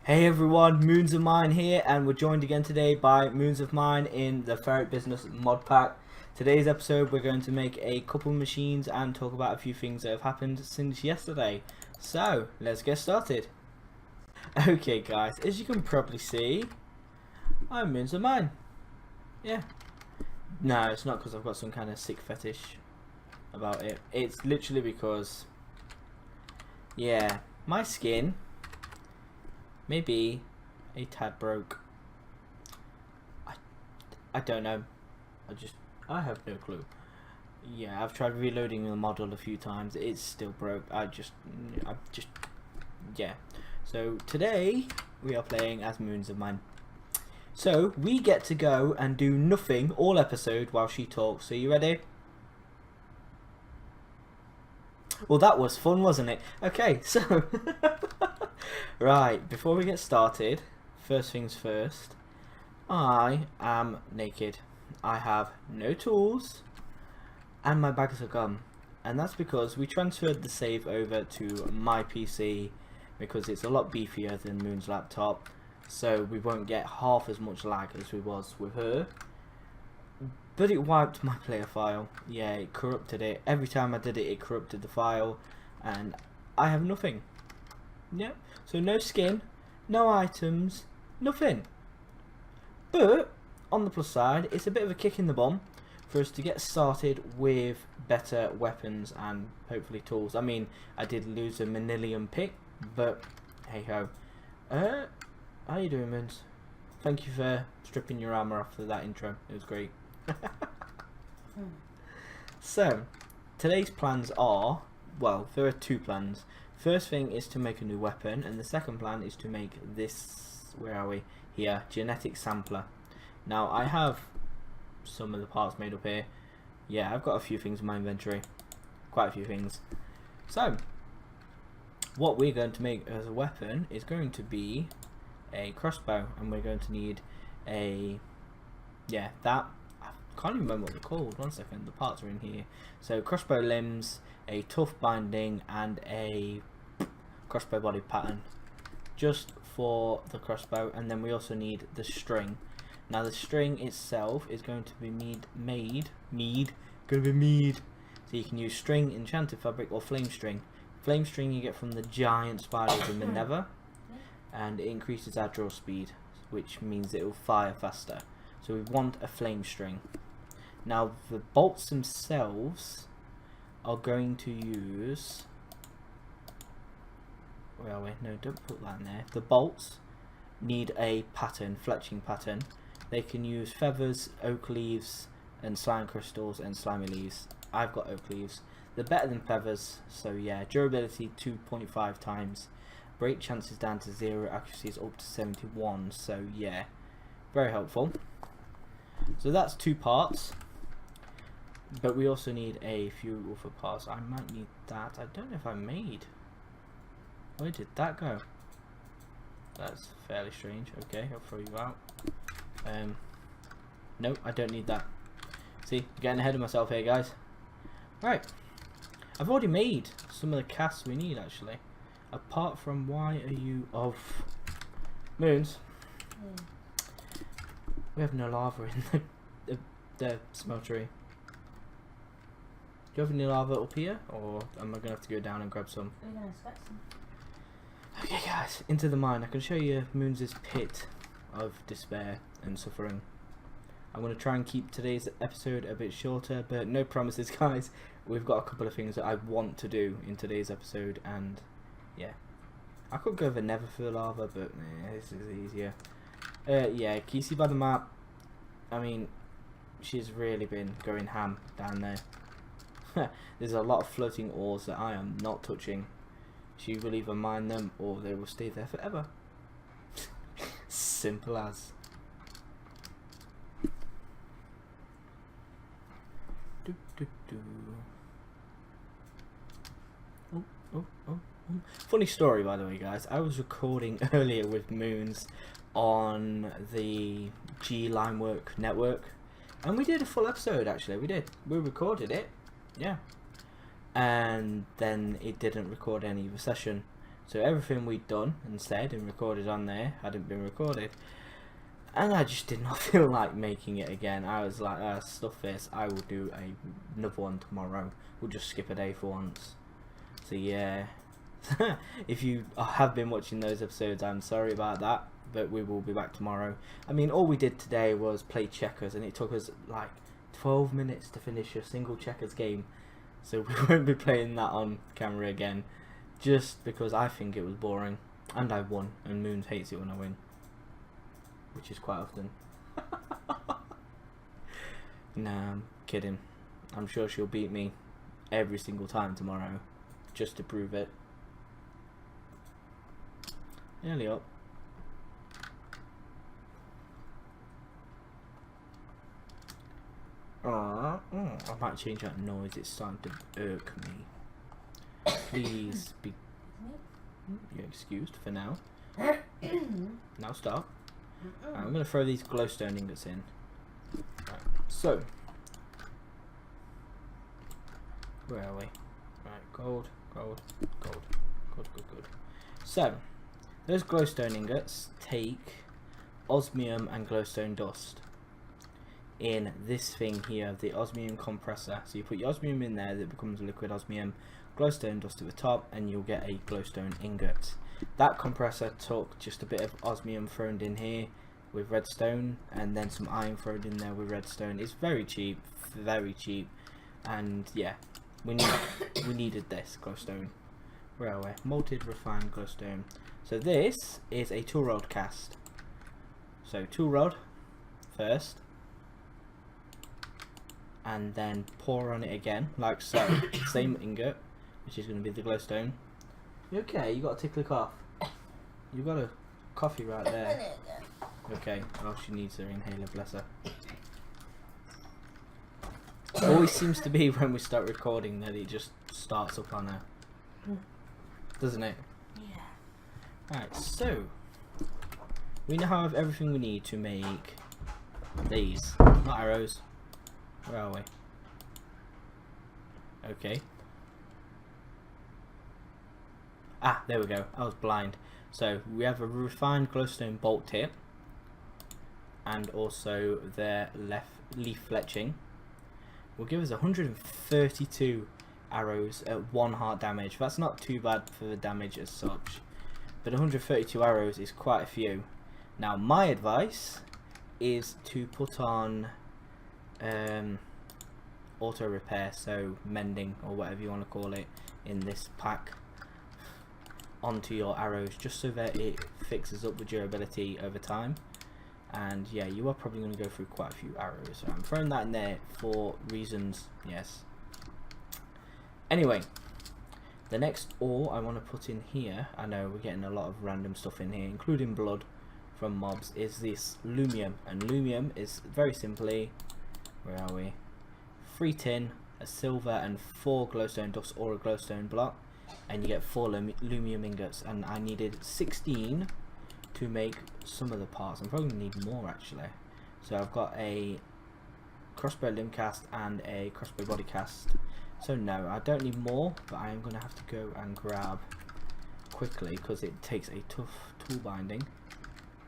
Hey everyone, Moons of Mine here, and we're joined again today by Moons of Mine in the Ferret Business mod pack. Today's episode we're going to make a couple machines and talk about a few things that have happened since yesterday. So, let's get started. Okay guys, as you can probably see, I'm Moons of Mine. Yeah. No, it's not because I've got some kind of sick fetish about it. It's literally because, yeah, my skin maybe a tad broke. I don't know. I have no clue. Yeah, I've tried reloading the model a few times. It's still broke. Yeah. So today we are playing as Moons of Mine. So we get to go and do nothing all episode while she talks. Are you ready? Well, that was fun, wasn't it? Okay, so right, before we get started, first things first, I am naked. I have no tools and my bags are gone, and that's because we transferred the save over to my PC because it's a lot beefier than Moon's laptop, so we won't get half as much lag as we was with her. But it wiped my player file. Yeah, it corrupted it. Every time I did it, it corrupted the file, and I have nothing. Yep. So no skin, no items, nothing. But on the plus side, it's a bit of a kick in the bum for us to get started with better weapons and hopefully tools. I mean, I did lose a manilium pick, but hey ho. How you doing, Moons? Thank you for stripping your armor off for that intro. It was great. So today's plans are, well, there are two plans. First thing is to make a new weapon, and the second plan is to make this, where are we, here, genetic sampler. Now I have some of the parts made up here. Yeah, I've got a few things in my inventory, quite a few things. So what we're going to make as a weapon is going to be a crossbow, and we're going to need a, yeah, that, I can't even remember what they're called. One second, the parts are in here. So crossbow limbs, a tough binding, and a crossbow body pattern, just for the crossbow. And then we also need the string. Now the string itself is going to be mead. So you can use string, enchanted fabric, or flame string. Flame string you get from the giant spiders in the Nether, and it increases our draw speed, which means it will fire faster. So we want a flame string. Now the bolts themselves are going to use, where are we? No, don't put that in there. The bolts need a pattern, fletching pattern. They can use feathers, oak leaves, and slime crystals and slimy leaves. I've got oak leaves. They're better than feathers, so yeah. Durability 2.5 times. Break chances down to 0, accuracy is up to 71, so yeah. Very helpful. So that's two parts. But we also need a few other parts. I might need that. I don't know if I made. Where did that go? That's fairly strange. Okay, I'll throw you out. No, I don't need that. See, getting ahead of myself here, guys. Right. I've already made some of the casts we need, actually. Apart from, why are you off? Moons? We have no lava in the smeltery. Do you have any lava up here, or am I going to have to go down and grab some? We're going to expect some. Okay guys, into the mine. I can show you Moons' pit of despair and suffering. I'm going to try and keep today's episode a bit shorter, but no promises guys. We've got a couple of things that I want to do in today's episode, and yeah. I could go over Nether for the lava, but this is easier. Yeah, can you see by the map? I mean, she's really been going ham down there. There's a lot of floating ores that I am not touching. She will either mine them or they will stay there forever. Simple as. Oh. Funny story, by the way, guys. I was recording earlier with Moons on the G Linework network, and we did a full episode. Actually, we recorded it, yeah, and then it didn't record any of the session, So everything we'd done and said and recorded on there hadn't been recorded. And I just did not feel like making it again. I was like, stuff this, I will do another one tomorrow. We'll just skip a day for once. So yeah, if you have been watching those episodes, I'm sorry about that, but we will be back tomorrow. I mean, all we did today was play checkers, and it took us like 12 minutes to finish a single checkers game. So we won't be playing that on camera again, just because I think it was boring, and I won, and Moons hates it when I win, which is quite often. Nah, I'm kidding. I'm sure she'll beat me every single time tomorrow, just to prove it. Nearly up. I might change that noise, it's starting to irk me. Please be... You're excused for now. Now stop. Right, I'm going to throw these glowstone ingots in. Right, so... Where are we? Right, gold, gold, gold, gold, good, good. So, those glowstone ingots take osmium and glowstone dust in this thing here, the osmium compressor. So you put your osmium in there, that becomes liquid osmium, glowstone dust at the top, and you'll get a glowstone ingot. That compressor took just a bit of osmium thrown in here with redstone, and then some iron thrown in there with redstone. It's very cheap, and yeah, we needed this glowstone. Where are we? Malted refined glowstone. So this is a tool rod cast. So tool rod first, and then pour on it again, like so. Same ingot, which is going to be the glowstone. You okay? You got a tickly cough. You got a coffee right there. Okay. Oh, she needs her inhaler. Bless her. It always seems to be when we start recording that it just starts up on her, doesn't it? Yeah. Right. So we now have everything we need to make these. Not arrows. Where are we? Okay. Ah, there we go. I was blind. So we have a refined glowstone bolt tip, and also their leaf fletching will give us 132 arrows at 1 heart damage. That's not too bad for the damage as such, but 132 arrows is quite a few. Now my advice is to put on auto repair, so mending or whatever you want to call it, in this pack onto your arrows, just so that it fixes up the durability over time. And yeah, you are probably going to go through quite a few arrows, so I'm throwing that in there for reasons, yes. Anyway, the next ore I want to put in here, I know we're getting a lot of random stuff in here, including blood from mobs, is this lumium. And lumium is very simply, where are we? 3 tin, a silver, and 4 glowstone dust or a glowstone block, and you get 4 lumium ingots. And I needed 16 to make some of the parts. I'm probably gonna need more actually. So I've got a crossbow limb cast and a crossbow body cast. So no, I don't need more, but I am gonna have to go and grab quickly because it takes a tough tool binding.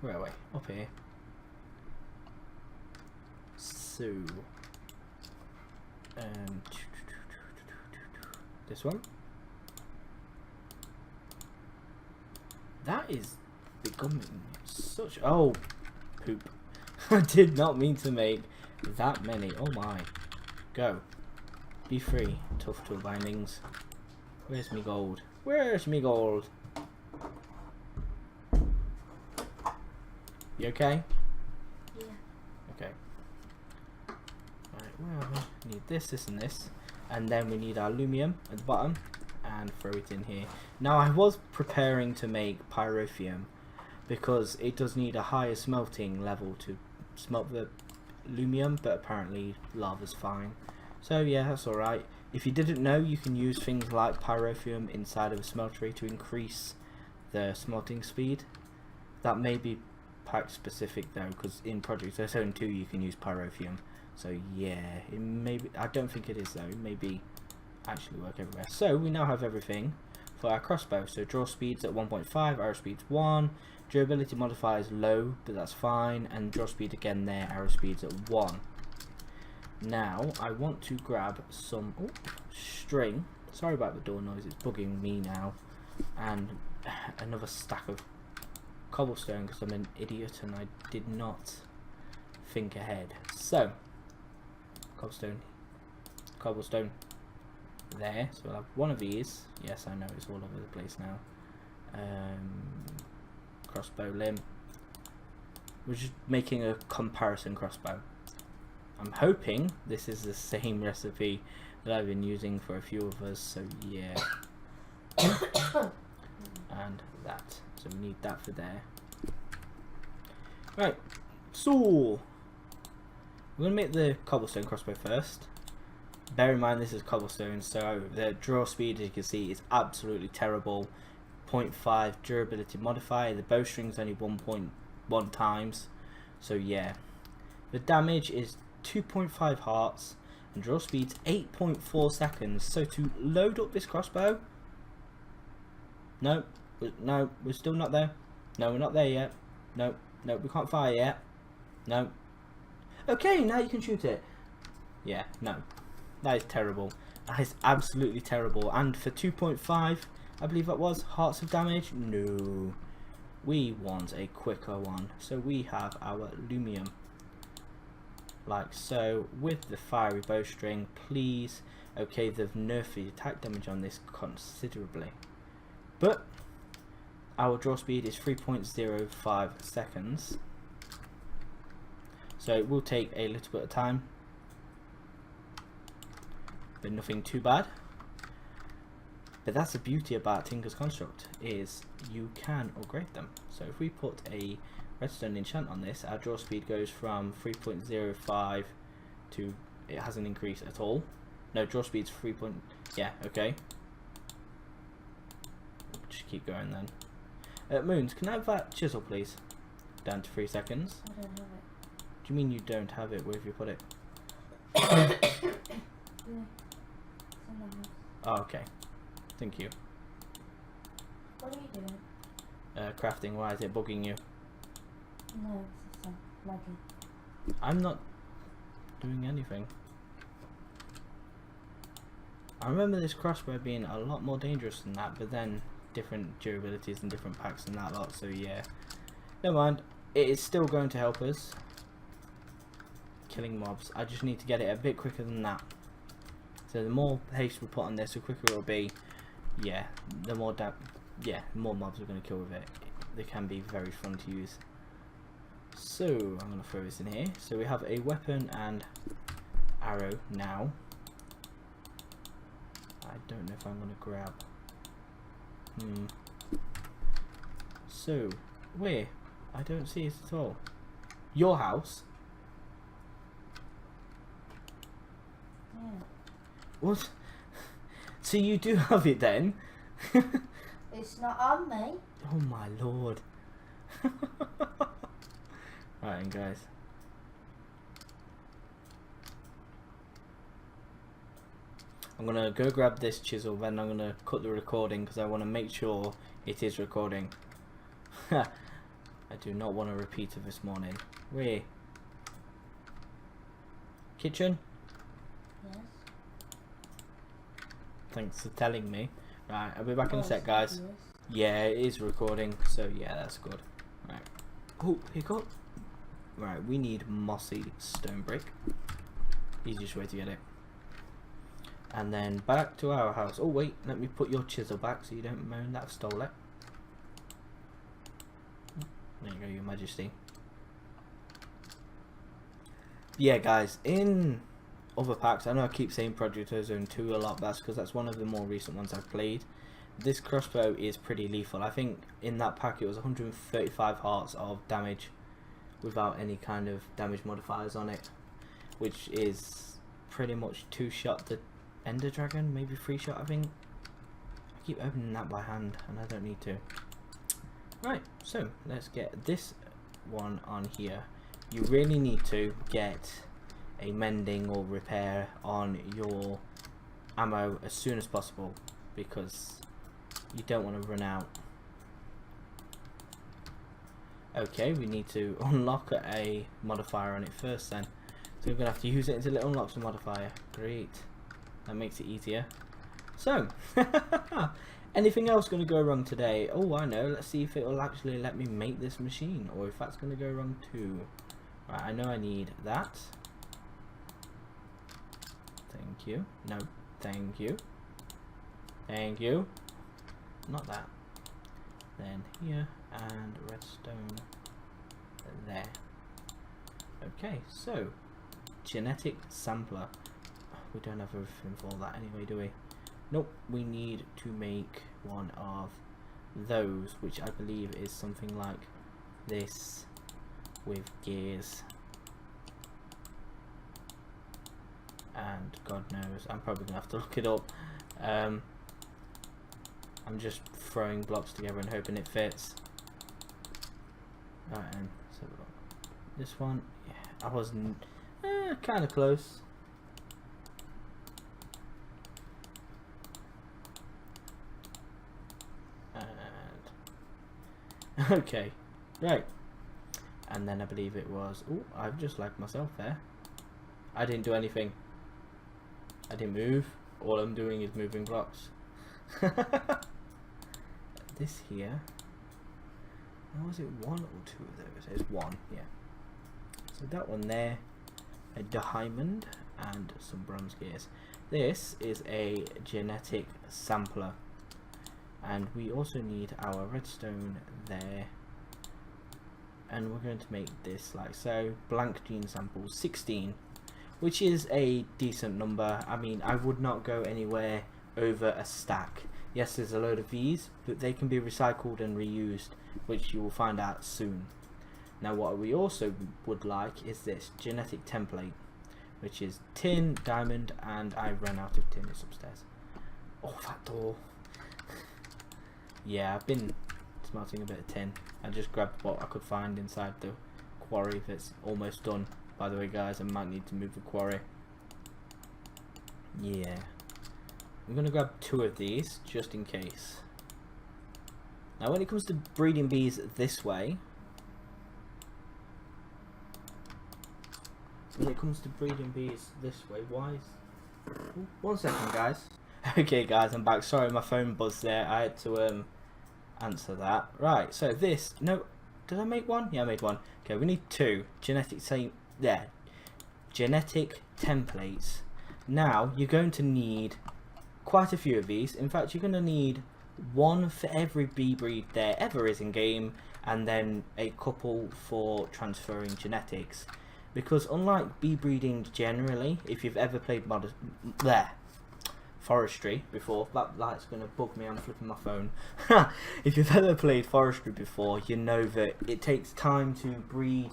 Where are we? Up here. So this one. That is becoming such... Oh, poop. I did not mean to make that many. Oh my. Go. Be free. Tough tool bindings. Where's me gold? Where's me gold? You okay? Yeah. Okay. Right, where are we? Need this, this and this. And then we need our lumium at the bottom. And throw it in here. Now I was preparing to make pyrotheum, because it does need a higher smelting level to smelt the lumium, but apparently lava's fine. So yeah, that's alright. If you didn't know, you can use things like pyrotheum inside of a smeltery to increase the smelting speed. That may be pack specific though, because in Project Zone 2 you can use pyrotheum. So yeah, it may be, I don't think it is though, it may be actually work everywhere. So we now have everything for our crossbow. So draw speed's at 1.5, arrow speed's 1, durability modifier is low, but that's fine, and draw speed again there, arrow speed's at 1. Now I want to grab some string. Sorry about the door noise, it's bugging me now. And another stack of cobblestone because I'm an idiot and I did not think ahead. So cobblestone there, so we'll have one of these. Yes, I know it's all over the place now. Crossbow limb. We're just making a comparison crossbow. I'm hoping this is the same recipe that I've been using for a few of us, so yeah. And that, so we need that for there. Right, so we're going to make the cobblestone crossbow first. Bear in mind this is cobblestone, so the draw speed, as you can see, is absolutely terrible. 0.5 durability modifier. The bowstring's only 1.1 times, so yeah. The damage is 2.5 hearts and draw speed's 8.4 seconds. So to load up this crossbow, no, we're still not there. No, we're not there yet. No, we can't fire yet. No. Okay, now you can shoot it. Yeah, no. That is terrible. That is absolutely terrible. And for 2.5, I believe that was, hearts of damage, no. We want a quicker one. So we have our Lumium. Like so, with the fiery bowstring, please. Okay, they've nerfed the attack damage on this considerably. But our draw speed is 3.05 seconds. So it will take a little bit of time, but nothing too bad. But that's the beauty about Tinker's Construct, is you can upgrade them. So if we put a redstone enchant on this, our draw speed goes from 3.05 to, it hasn't increased at all. No, draw speed's 3. Yeah, okay. Just keep going then. Moons, can I have that chisel please? Down to 3 seconds. I don't have it. Do you mean you don't have it? Where have you put it? Yeah. It's in the house. Oh, okay. Thank you. What are you doing? Crafting, why is it bugging you? No, it's just laggy. I'm not doing anything. I remember this crossbow being a lot more dangerous than that, but then different durabilities and different packs and that lot, so yeah. Never mind. It is still going to help us killing mobs. I just need to get it a bit quicker than that. So the more haste we put on this, the quicker it'll be. Yeah, the more more mobs we're going to kill with it. They can be very fun to use. So I'm going to throw this in here. So we have a weapon and arrow now. I don't know if I'm going to grab. So where? I don't see it at all. Your house? Yeah. What? So you do have it then? It's not on me. Oh my lord. Right then guys. I'm gonna go grab this chisel, then I'm gonna cut the recording because I want to make sure it is recording. I do not want a repeat of this morning. Where? Kitchen? Yes. Thanks for telling me. Right, I'll be back in a sec, guys. Yes. Yeah, it is recording, so yeah, that's good. Right. Oh, hiccup. Right, we need mossy stone brick. Easiest way to get it. And then back to our house. Oh wait, let me put your chisel back so you don't moan that I've stole it. There you go, your majesty. Yeah guys, in other packs, I know I keep saying Project Ozone 2 a lot, that's because that's one of the more recent ones I've played. This crossbow is pretty lethal. I think in that pack it was 135 hearts of damage without any kind of damage modifiers on it, which is pretty much 2-shot the Ender Dragon, maybe 3-shot I think. I keep opening that by hand and I don't need to. Right, so let's get this one on here. You really need to get a mending or repair on your ammo as soon as possible, because you don't want to run out. Okay, we need to unlock a modifier on it first then. So we're going to have to use it until it unlocks a modifier. Great. That makes it easier. So, anything else going to go wrong today? Oh, I know. Let's see if it will actually let me make this machine, or if that's going to go wrong too. Right, I know I need that. Thank you. No, thank you. Thank you. Not that. Then here, and redstone there. Okay, so genetic sampler. We don't have everything for that anyway, do we? Nope, we need to make one of those, which I believe is something like this with gears. And God knows, I'm probably gonna have to look it up. I'm just throwing blocks together and hoping it fits. Right, and so this one, yeah, I wasn't kind of close. And okay, right, and then I believe it was. Oh, I've just lagged myself there. I didn't do anything. I didn't move. All I'm doing is moving blocks. This here. Now, was it one or two of those? It's one, yeah. So that one there, a diamond and some bronze gears. This is a genetic sampler, and we also need our redstone there. And we're going to make this like so. Blank gene sample 16, which is a decent number. I mean, I would not go anywhere over a stack. Yes, there's a load of these, but they can be recycled and reused, which you will find out soon. Now, what we also would like is this genetic template, which is tin, diamond, and I ran out of tin. It's upstairs. Oh, that door. Yeah, I've been smelting a bit of tin. I just grabbed what I could find inside the quarry that's almost done. By the way, guys, I might need to move the quarry. Yeah. I'm going to grab 2 of these, just in case. Now, when it comes to breeding bees this way... why is... Ooh, 1 second, guys. Okay, guys, I'm back. Sorry, my phone buzzed there. I had to answer that. Right, so this... No, did I make one? Yeah, I made one. Okay, we need 2. Genetic templates. Now, you're going to need quite a few of these. In fact, you're going to need 1 for every bee breed there ever is in game, and then a couple for transferring genetics. Because unlike bee breeding generally, if you've ever played forestry before, that light's going to bug me, I'm flipping my phone. If you've ever played forestry before, you know that it takes time to breed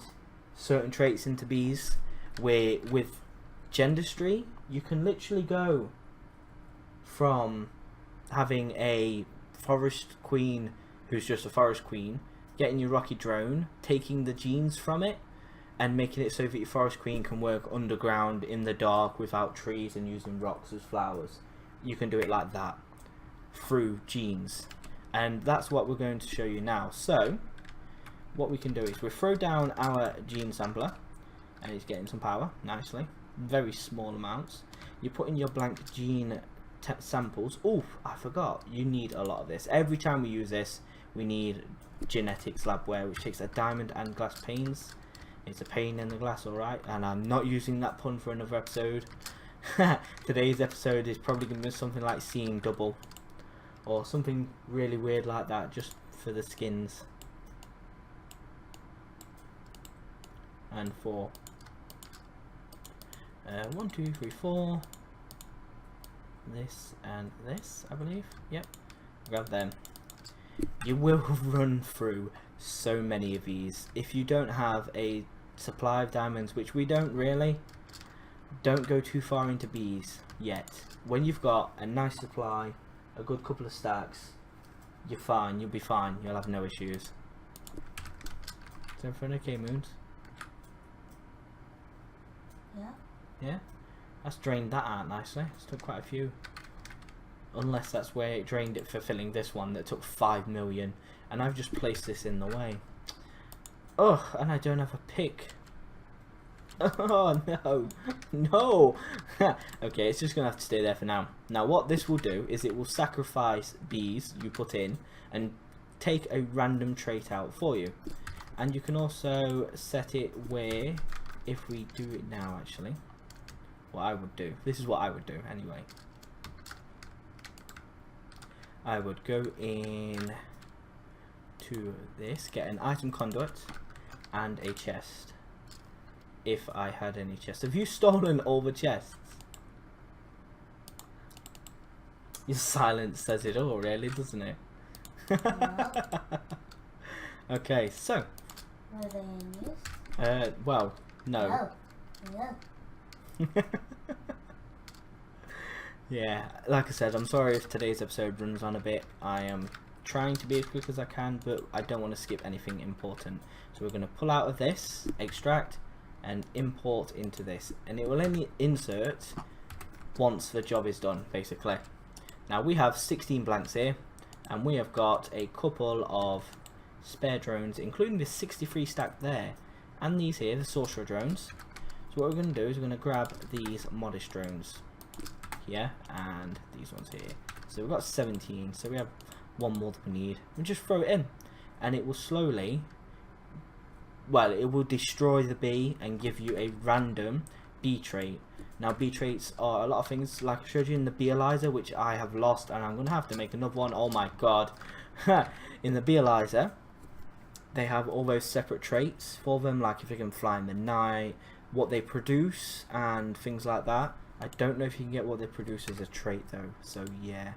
certain traits into bees, where with gendistry, you can literally go from having a forest queen who's just a forest queen, getting your rocky drone, taking the genes from it, and making it so that your forest queen can work underground in the dark without trees and using rocks as flowers. You can do it like that through genes, and that's what we're going to show you now. So what we can do is we throw down our gene sampler, and it's getting some power nicely, very small amounts. You put in your blank gene samples. Oh, I forgot, you need a lot of this. Every time we use this, we need genetics labware, which takes a diamond and glass panes. It's a pane in the glass, alright, and I'm not using that pun for another episode. Today's episode is probably going to be something like seeing double, or something really weird like that, just for the skins. And 4. 1, 2, 3, 4. This and this, I believe. Yep. Grab them. You will run through so many of these. If you don't have a supply of diamonds, which we don't really, don't go too far into bees yet. When you've got a nice supply, a good couple of stacks, you're fine. You'll be fine. You'll have no issues. Is everything okay, Moons? Yeah. Yeah? That's drained that out nicely. It's took quite a few. unless that's where it drained it for filling this one that took 5 million, and I've just placed this in the way. Oh, and I don't have a pick. Oh no, no. Okay, it's just gonna have to stay there for now. Now what this will do is it will sacrifice bees you put in and take a random trait out for you. And you can also set it where, if we do it now actually, what I would do, this is what I would do anyway. I would go in to this, get an item conduit and a chest. If I had any chests. Have you stolen all the chests? Your silence says it all, really, doesn't it? No. Okay, so. Were they in use? Well, no. No. Yeah, like I said, I'm sorry if today's episode runs on a bit. I am trying to be as quick as I can, but I don't want to skip anything important. So we're going to pull out of this, extract, and import into this, and it will only insert once the job is done, basically. Now we have 16 blanks here, and we have got a couple of spare drones, including this 63 stack there, and these here, the sorcerer drones. So what we're going to do is we're going to grab these modest drones here, and these ones here. So we've got 17, so we have one more that we need. We just throw it in, and it will slowly, well, it will destroy the bee and give you a random bee trait. Now bee traits are a lot of things, like I showed you in the Beealyzer, which I have lost, and I'm going to have to make another one. Oh my god. In the Beealyzer, they have all those separate traits for them, like if they can fly in the night, what they produce, and things like that. I don't know if you can get what they produce as a trait though, so yeah.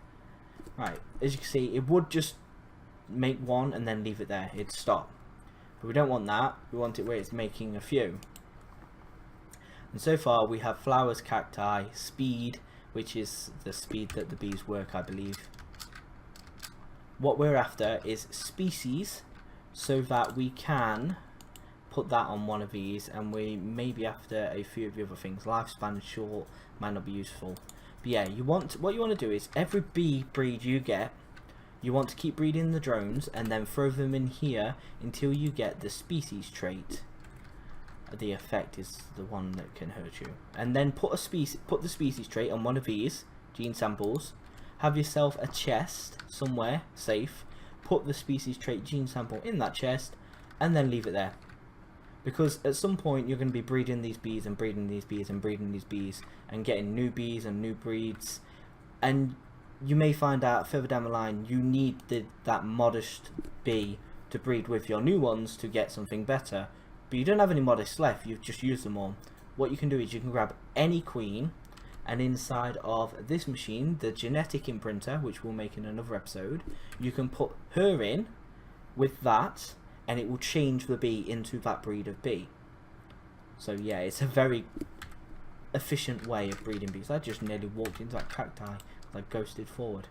Right, as you can see, it would just make one and then leave it there, it'd stop. But we don't want that, we want it where it's making a few. And so far we have flowers, cacti, speed, which is the speed that the bees work, I believe. What we're after is species, so that we can put that on one of these, and we may be after a few of the other things. Lifespan short, might not be useful. But yeah, what you want to do is every bee breed you get, you want to keep breeding the drones and then throw them in here until you get the species trait. The effect is the one that can hurt you. And then put the species trait on one of these gene samples. Have yourself a chest somewhere safe. Put the species trait gene sample in that chest and then leave it there. Because at some point you're going to be breeding these bees and breeding these bees and breeding these bees and getting new bees and new breeds, and you may find out further down the line you need that modest bee to breed with your new ones to get something better, but you don't have any modest left, you've just used them all. What you can do is you can grab any queen, and inside of this machine, the genetic imprinter, which we'll make in another episode, you can put her in with that, and it will change the bee into that breed of bee. So yeah, it's a very efficient way of breeding bees. I just nearly walked into that cacti, like ghosted forward.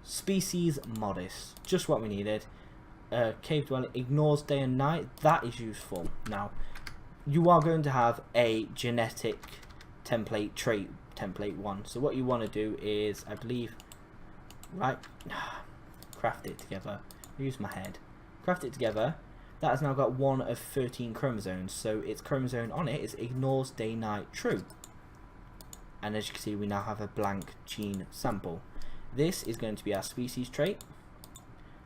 Species modest, just what we needed. Cave dwelling ignores day and night, that is useful. Now you are going to have a genetic template trait, template 1. So what you want to do is, I believe, right, craft it together, use my head, craft it together. That has now got 1 of 13 chromosomes, so its chromosome on it is ignores day night true. And as you can see, we now have a blank gene sample. This is going to be our species trait,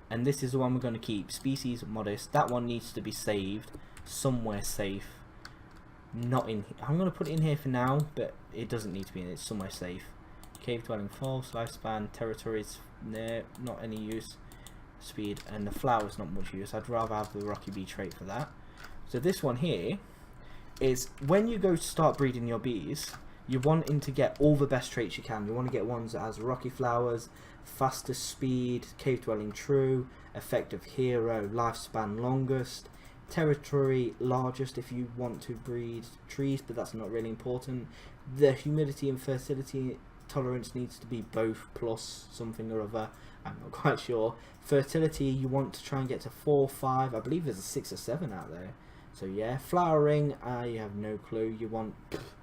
and this is the one we're going to keep, species modest. That one needs to be saved somewhere safe, not in here. I'm going to put it in here for now, but it doesn't need to be in it, it's somewhere safe. Cave dwelling false, lifespan, territories, no, not any use. Speed, and the flower's not much use. I'd rather have the rocky bee trait for that. So this one here is when you go to start breeding your bees, you're wanting to get all the best traits you can. You want to get ones that has rocky flowers, fastest speed, cave dwelling true, effective hero, lifespan longest, territory largest if you want to breed trees, but that's not really important. The humidity and fertility tolerance needs to be both plus something or other. I'm not quite sure. Fertility, you want to try and get to 4, 5. I believe there's a 6 or 7 out there. So yeah, flowering, you have no clue. You want,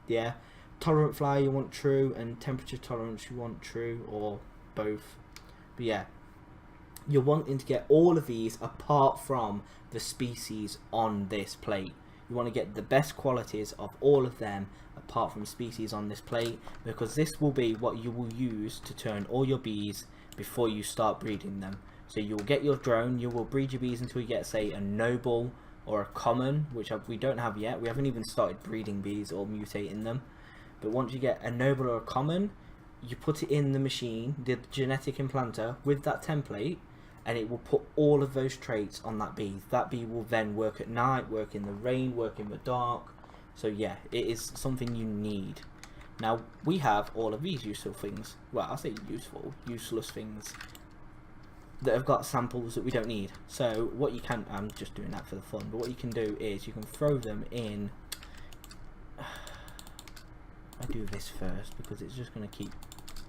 yeah, tolerant flower you want true, and temperature tolerance you want true, or both. But yeah, you're wanting to get all of these apart from the species on this plate. You want to get the best qualities of all of them apart from species on this plate, because this will be what you will use to turn all your bees before you start breeding them. So you'll get your drone, you will breed your bees until you get, say, a noble or a common, which we don't have yet. We haven't even started breeding bees or mutating them. But once you get a noble or a common, you put it in the machine, the genetic implanter, with that template, and it will put all of those traits on that bee. That bee will then work at night, work in the rain, work in the dark. So yeah, it is something you need. Now, we have all of these useful things. Well, I say useful, useless things that have got samples that we don't need. So what you can, I'm just doing that for the fun, but what you can do is you can throw them in. I do this first because it's just going to keep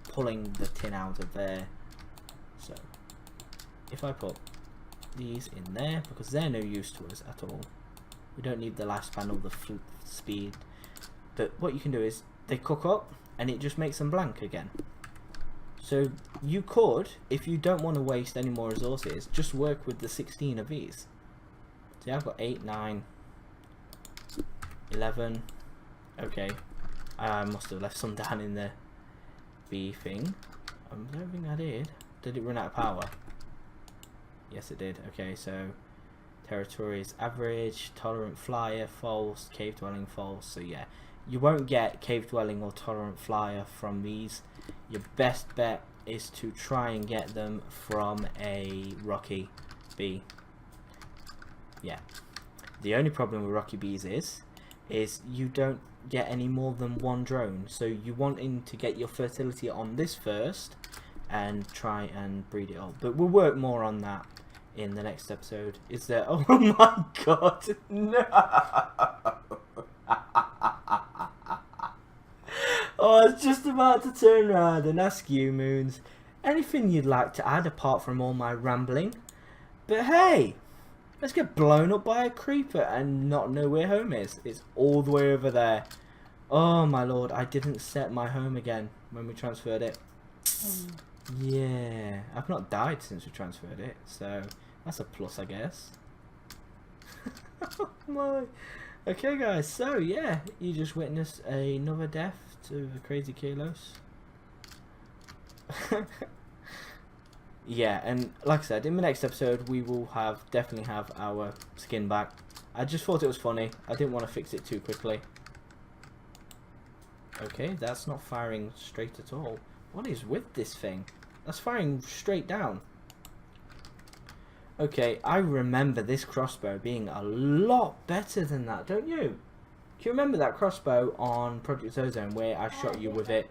pulling the tin out of there. So if I put these in there, because they're no use to us at all, we don't need the lifespan or the speed, but what you can do is they cook up and it just makes them blank again. So you could, if you don't want to waste any more resources, just work with the 16 of these. See, I've got 8, 9, 11. Okay, I must have left some down in the bee thing. I don't think I did. Did it run out of power? Yes, it did. Okay, so territory is average, tolerant flyer, false, cave dwelling, false. So yeah, you won't get cave dwelling or tolerant flyer from these. Your best bet is to try and get them from a rocky bee. Yeah, the only problem with rocky bees is you don't get any more than one drone. So you wanting to get your fertility on this first and try and breed it up. But we'll work more on that in the next episode. Is there? Oh my god, no! Oh, I was just about to turn around and ask you, Moons, anything you'd like to add apart from all my rambling. But hey, let's get blown up by a creeper and not know where home is. It's all the way over there. Oh my lord, I didn't set my home again when we transferred it. Yeah, I've not died since we transferred it, so that's a plus, I guess. Oh my. Okay guys, so yeah, you just witnessed another death to the crazy TheKalose. Yeah, and like I said, in the next episode we will definitely have our skin back. I just thought it was funny. I didn't want to fix it too quickly. Okay, that's not firing straight at all. What is with this thing? That's firing straight down. Okay, I remember this crossbow being a lot better than that, don't you? Do you remember that crossbow on Project Ozone where I shot you with it?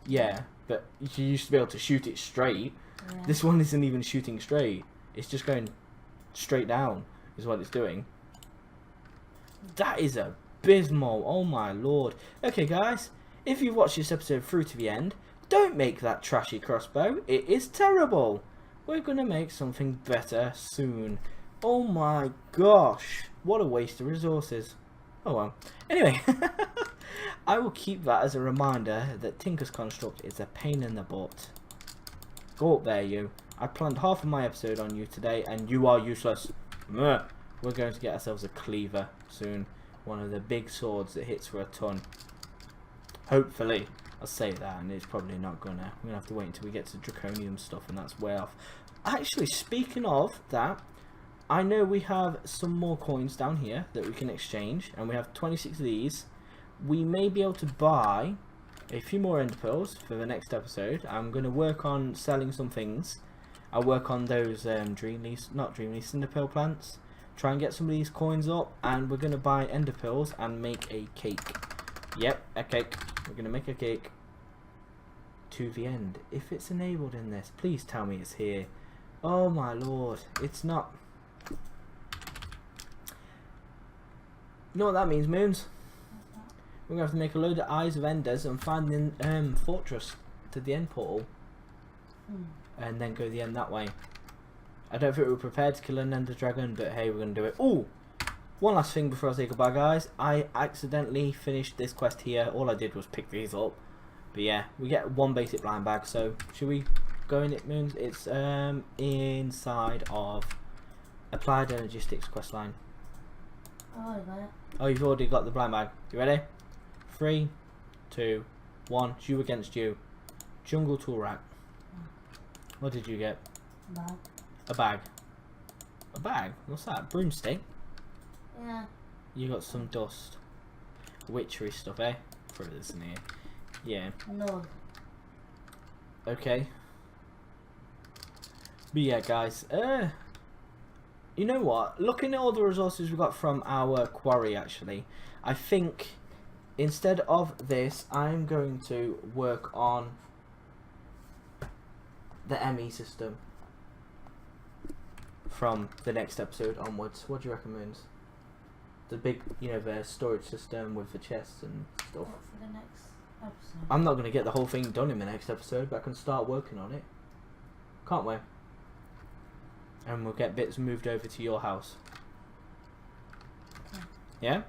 Yeah, but you used to be able to shoot it straight. Yeah. This one isn't even shooting straight. It's just going straight down is what it's doing. That is abysmal. Oh my lord. Okay guys, if you've watched this episode through to the end, don't make that trashy crossbow. It is terrible. We're going to make something better soon. Oh my gosh. What a waste of resources. Oh well. Anyway, I will keep that as a reminder that Tinker's Construct is a pain in the butt. Go up there, you. I planned half of my episode on you today and you are useless. We're going to get ourselves a cleaver soon. One of the big swords that hits for a ton. Hopefully. I'll say that, and it's probably not gonna. We're gonna have to wait until we get to draconium stuff, and that's way off. Actually, speaking of that, I know we have some more coins down here that we can exchange, and we have 26 of these. We may be able to buy a few more ender pearls for the next episode. I'm gonna work on selling some things. I'll work on those cinder pearl plants. Try and get some of these coins up, and we're gonna buy ender pearls and make a cake. Yep, a cake. We're going to make a cake to the end. If it's enabled in this, please tell me it's here. Oh my lord, it's not. You know what that means, Moons? We're going to have to make a load of Eyes of Enders and find the fortress to the end portal. And then go to the end that way. I don't think we were prepared to kill an ender dragon, but hey, we're going to do it. Ooh! One last thing before I say goodbye guys, I accidentally finished this quest here. All I did was pick these up But yeah, we get one basic blind bag. So should we go in it, Moons? It's inside of Applied Energistics questline. Oh, I got it. Oh, you've already got the blind bag. You ready? 3, 2, 1. It's you against you. Jungle tool rack. What did you get? Bag. A bag. A bag? What's that? Broomstick? Yeah. You got some dust. Witchery stuff, eh? Throw this in here. Yeah. No. Okay. But yeah, guys. You know what? Looking at all the resources we got from our quarry, actually, I think instead of this, I'm going to work on the ME system from the next episode onwards. What do you recommend? The big, you know, the storage system with the chests and stuff. What for the next episode? I'm not going to get the whole thing done in the next episode, but I can start working on it. Can't we? And we'll get bits moved over to your house. Okay. Yeah?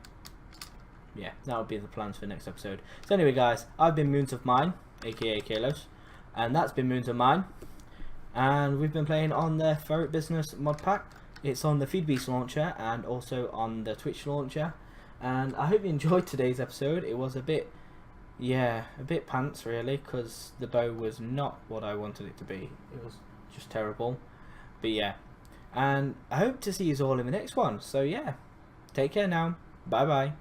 Yeah, that'll be the plans for the next episode. So anyway, guys, I've been Moons of Mine, aka TheKalose, and that's been Moons of Mine. And we've been playing on the Ferret Business mod pack. It's on the FeedBeast launcher and also on the Twitch launcher. And I hope you enjoyed today's episode. It was a bit, yeah, a bit pants really, because the bow was not what I wanted it to be. It was just terrible. But yeah, and I hope to see you all in the next one. So yeah, take care now. Bye bye.